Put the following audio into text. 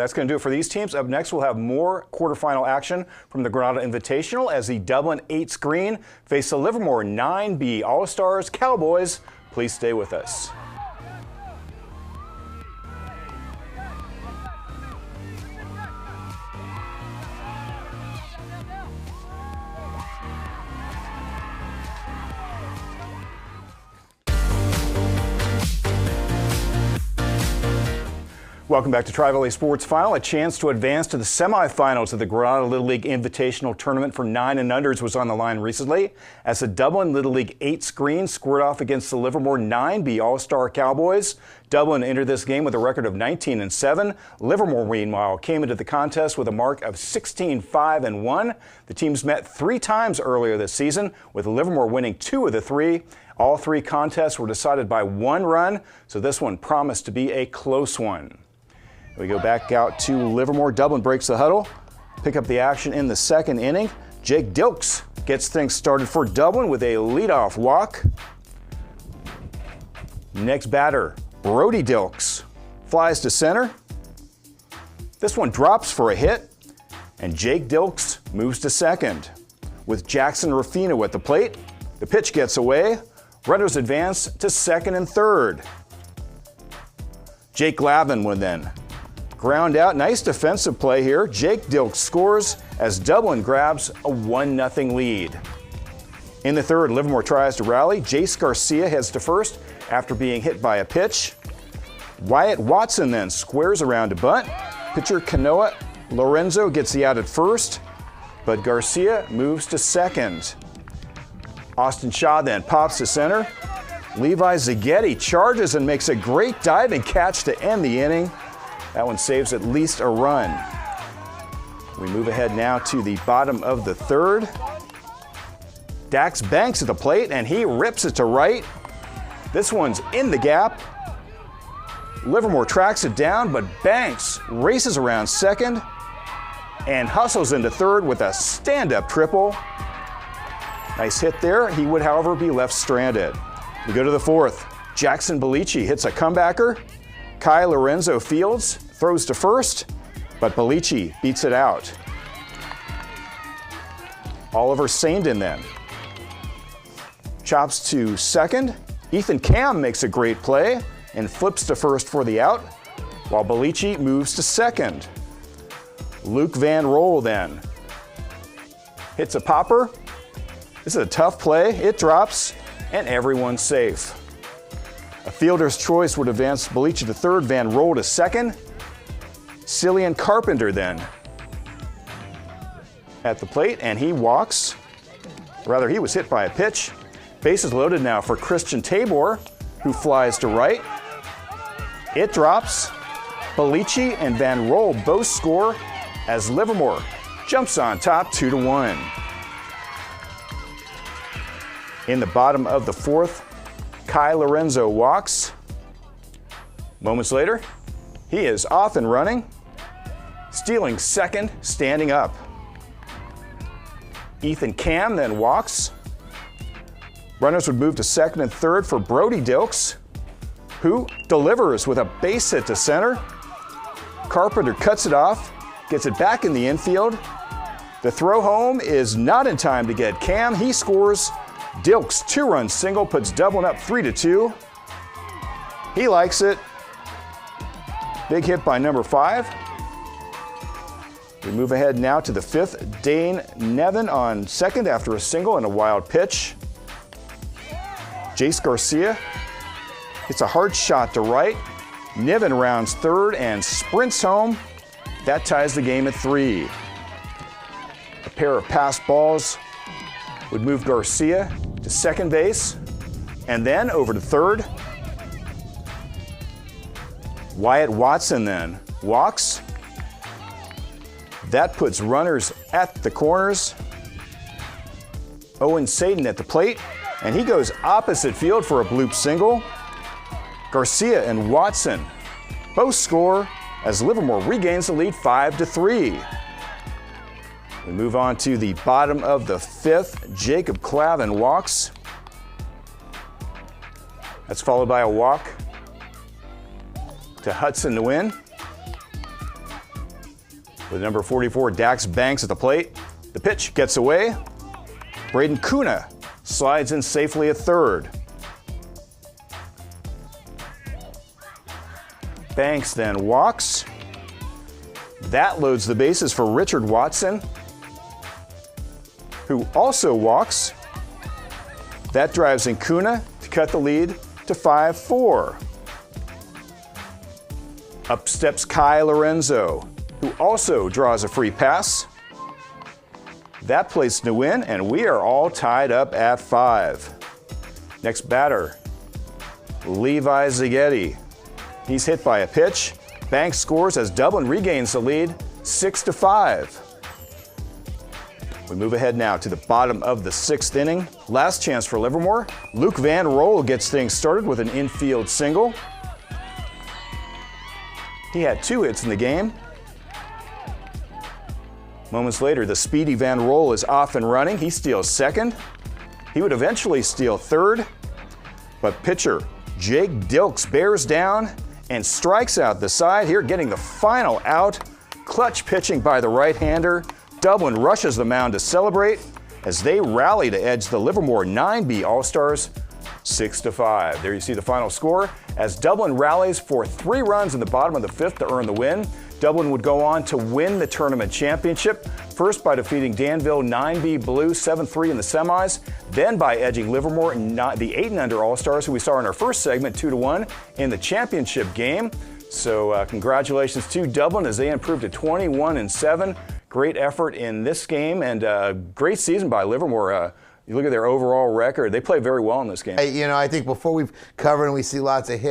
That's going to do it for these teams. Up next, we'll have more quarterfinal action from the Granada Invitational as the Dublin 8s green face the Livermore 9B All-Stars Cowboys. Please stay with us. Welcome back to Tri-Valley Sports Final. A chance to advance to the semifinals of the Granada Little League Invitational Tournament for 9 and unders was on the line recently as the Dublin Little League 8s green squared off against the Livermore 9B All-Star Cowboys. Dublin entered this game with a record of 19-7. Livermore, meanwhile, came into the contest with a mark of 16-5-1. The teams met 3 times earlier this season, with Livermore winning 2 of the 3. All 3 contests were decided by 1 run, so this one promised to be a close one. We go back out to Livermore. Dublin breaks the huddle, pick up the action in the second inning. Jake Dilks gets things started for Dublin with a leadoff walk. Next batter, Brody Dilks flies to center. This one drops for a hit, and Jake Dilks moves to second. With Jackson Ruffino at the plate, the pitch gets away. Runners advance to second and third. Jake Glavin would then ground out. Nice defensive play here. Jake Dilks scores as Dublin grabs a 1-0 lead. In the third, Livermore tries to rally. Jace Garcia heads to first after being hit by a pitch. Wyatt Watson then squares around to bunt. Pitcher Kanoa Lorenzo gets the out at first, but Garcia moves to second. Austin Shaw then pops to center. Levi Zaghetti charges and makes a great diving catch to end the inning. That one saves at least a run. We move ahead now to the bottom of the third. Dax Banks at the plate, and he rips it to right. This one's in the gap. Livermore tracks it down, but Banks races around second and hustles into third with a stand-up triple. Nice hit there. He would, however, be left stranded. We go to the fourth. Jackson Bellici hits a comebacker. Kai Lorenzo fields, throws to first, but Bellici beats it out. Oliver Saindon then chops to second. Ethan Cam makes a great play and flips to first for the out, while Bellici moves to second. Luke Van Roll then hits a popper. This is a tough play. It drops, and everyone's safe. A fielder's choice would advance Bellici to third, Van Roll to second. Cillian Carpenter then at the plate, and he walks. Rather, he was hit by a pitch. Bases loaded now for Christian Tabor, who flies to right. It drops. Bellici and Van Roll both score as Livermore jumps on top 2-1. In the bottom of the fourth, Kai Lorenzo walks. Moments later, he is off and running, stealing second, standing up. Ethan Cam then walks. Runners would move to second and third for Brody Dilks, who delivers with a base hit to center. Carpenter cuts it off, gets it back in the infield. The throw home is not in time to get Cam. He scores. Dilks' 2-run single puts Dublin up 3-2. He likes it. Big hit by number 5. We move ahead now to the fifth. Dane Nevin on second after a single and a wild pitch. Jace Garcia hits a hard shot to right. Niven rounds third and sprints home. That ties the game at 3. A pair of passed balls would move Garcia to second base, and then over to third. Wyatt Watson then walks. That puts runners at the corners. Owen Sadin at the plate, and he goes opposite field for a bloop single. Garcia and Watson both score as Livermore regains the lead 5-3. We move on to the bottom of the fifth. Jacob Clavin walks. That's followed by a walk to Hudson to win. With number 44, Dax Banks at the plate. The pitch gets away. Braden Kuna slides in safely at third. Banks then walks. That loads the bases for Richard Watson, who also walks. That drives in Kuna to cut the lead to 5-4. Up steps Kai Lorenzo, who also draws a free pass. That plays to win, and we are all tied up at 5. Next batter, Levi Zaghetti. He's hit by a pitch. Banks scores as Dublin regains the lead, 6-5. We move ahead now to the bottom of the 6th inning. Last chance for Livermore. Luke Van Roll gets things started with an infield single. He had 2 hits in the game. Moments later, the speedy Van Roll is off and running. He steals second. He would eventually steal third, but pitcher Jake Dilks bears down and strikes out the side here, getting the final out. Clutch pitching by the right-hander. Dublin rushes the mound to celebrate as they rally to edge the Livermore 9B All-Stars 6-5. There you see the final score as Dublin rallies for 3 runs in the bottom of the 5th to earn the win. Dublin would go on to win the tournament championship, first by defeating Danville 9B Blue 7-3 in the semis, then by edging Livermore, the 8-and-under All-Stars, who we saw in our first segment, 2-1 in the championship game. So congratulations to Dublin as they improved to 21-7. Great effort in this game and great season by Livermore. You look at their overall record; they play very well in this game. I think before we've covered and we see lots of hits.